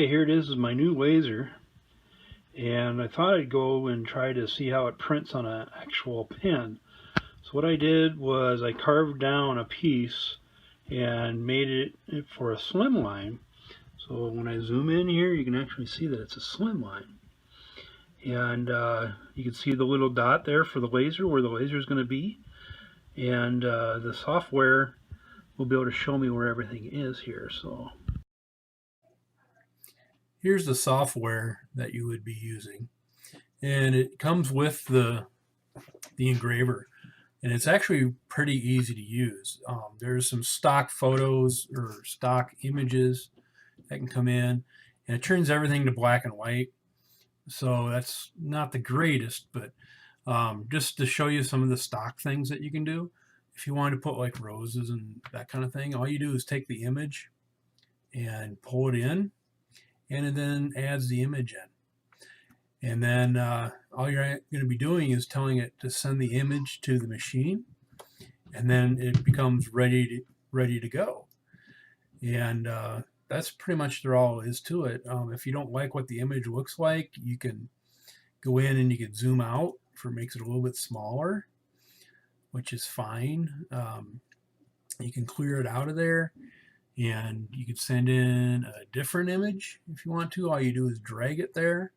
Hey, here it is my new laser, and I thought I'd go and try to see how it prints on an actual pen. So what I did was I carved down a piece and made it for a slim line. So when I zoom in here, you can actually see that it's a slim line. And you can see the little dot there for the laser, where the laser is going to be. And the software will be able to show me where everything is here. So here's the software that you would be using, and it comes with the engraver, and it's actually pretty easy to use. There's some stock photos or stock images that can come in, and it turns everything to black and white, so that's not the greatest, but just to show you some of the stock things that you can do. If you want to put like roses and that kind of thing, all you do is take the image and pull it in, and it then adds the image in. And then all you're going to be doing is telling it to send the image to the machine, and then it becomes ready to go. And that's pretty much all there is to it. If you don't like what the image looks like, you can go in and you can zoom out for makes it a little bit smaller, which is fine. You can clear it out of there, and you can send in a different image if you want to. All you do is drag it there,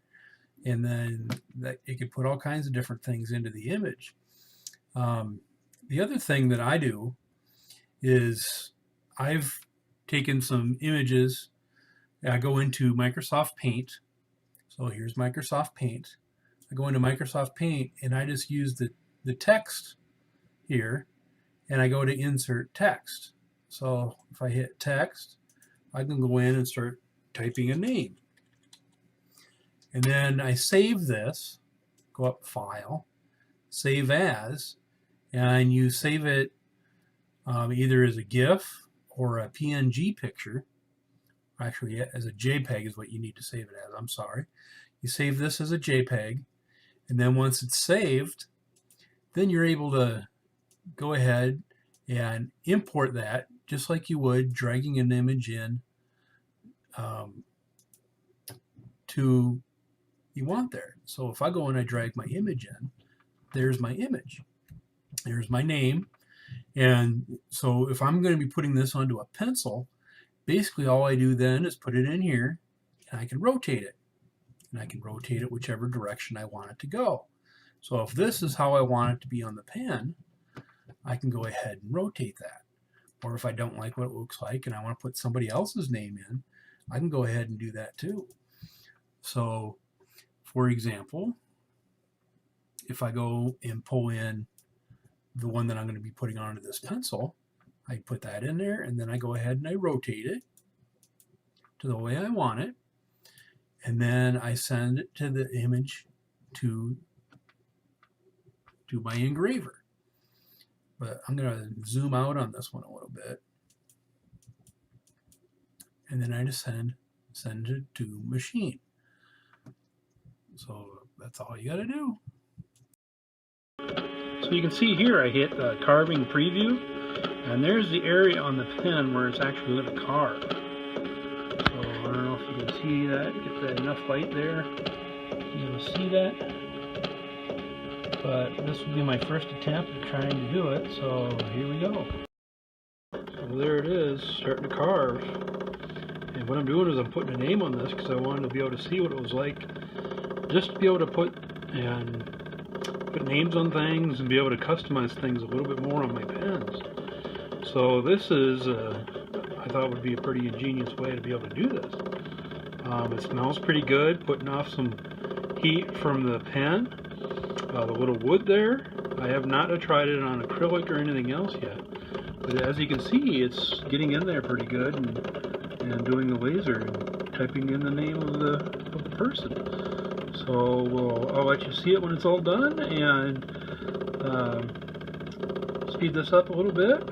and then that it can put all kinds of different things into the image. The other thing that I do is I've taken some images. I go into Microsoft Paint. So here's Microsoft Paint. I go into Microsoft Paint and I just use the text here, and I go to insert text. So if I hit text, I can go in and start typing a name. And then I save this, go up File, Save As, and you save it either as a GIF or a PNG picture. Actually, as a JPEG is what you need to save it as. I'm sorry. You save this as a JPEG, and then once it's saved, then you're able to go ahead and import that just like you would dragging an image in to you want there. So if I go and I drag my image in, there's my image. There's my name. And so if I'm going to be putting this onto a pencil, basically all I do then is put it in here, and I can rotate it. And I can rotate it whichever direction I want it to go. So if this is how I want it to be on the pen, I can go ahead and rotate that. Or if I don't like what it looks like and I want to put somebody else's name in, I can go ahead and do that too. So for example, if I go and pull in the one that I'm going to be putting onto this pencil, I put that in there, and then I go ahead and I rotate it to the way I want it, and then I send it to the image to my engraver. But I'm going to zoom out on this one a little bit, and then I just send it to machine. So that's all you got to do. So you can see here I hit carving preview, and there's the area on the pen where it's actually going to carve. So I don't know if you can see that, get that enough light there, you can see that. But this will be my first attempt at trying to do it, so here we go. So there it is, starting to carve. And what I'm doing is I'm putting a name on this because I wanted to be able to see what it was like, just to be able to put names on things and be able to customize things a little bit more on my pens. So this is, I thought would be a pretty ingenious way to be able to do this. It smells pretty good, putting off some heat from the pen. The little wood there, I have not tried it on acrylic or anything else yet. But as you can see, it's getting in there pretty good and doing the laser and typing in the name of the person. So I'll let you see it when it's all done, and speed this up a little bit.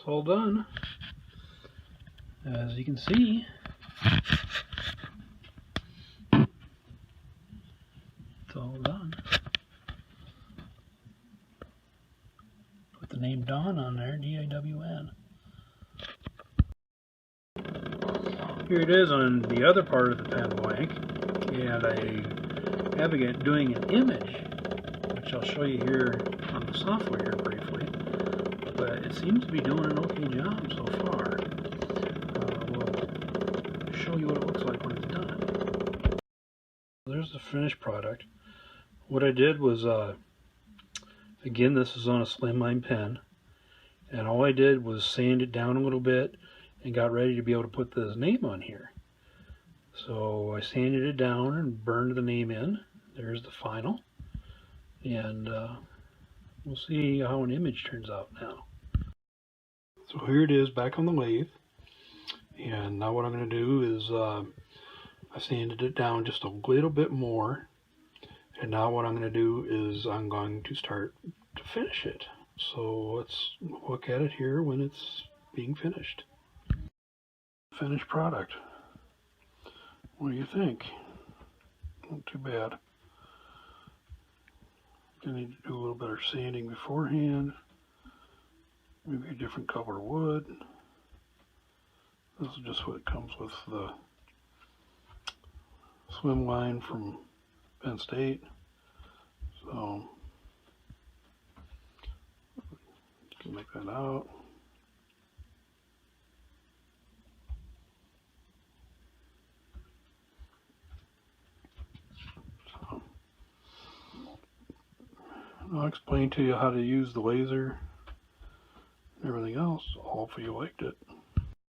all done. As you can see, it's all done. Put the name Dawn on there, D-A-W-N. Here it is on the other part of the pen blank, and I have it doing an image, which I'll show you here on the software here briefly, but it seems to be doing an okay job so far. We'll show you what it looks like when it's done. There's the finished product. What I did was, again, this is on a slimline pen, and all I did was sand it down a little bit and got ready to be able to put the name on here. So I sanded it down and burned the name in. There's the final, and we'll see how an image turns out now. So here it is back on the lathe, and now what I'm going to do is I sanded it down just a little bit more, and now what I'm going to do is I'm going to start to finish it. So let's look at it here when it's being finished. Finished product. What do you think? Not too bad. I need to do a little better sanding beforehand. Maybe a different color wood. This is just what comes with the swim line from Penn State. So you can make that out. So I'll explain to you how to use the laser and everything else. Hopefully you liked it.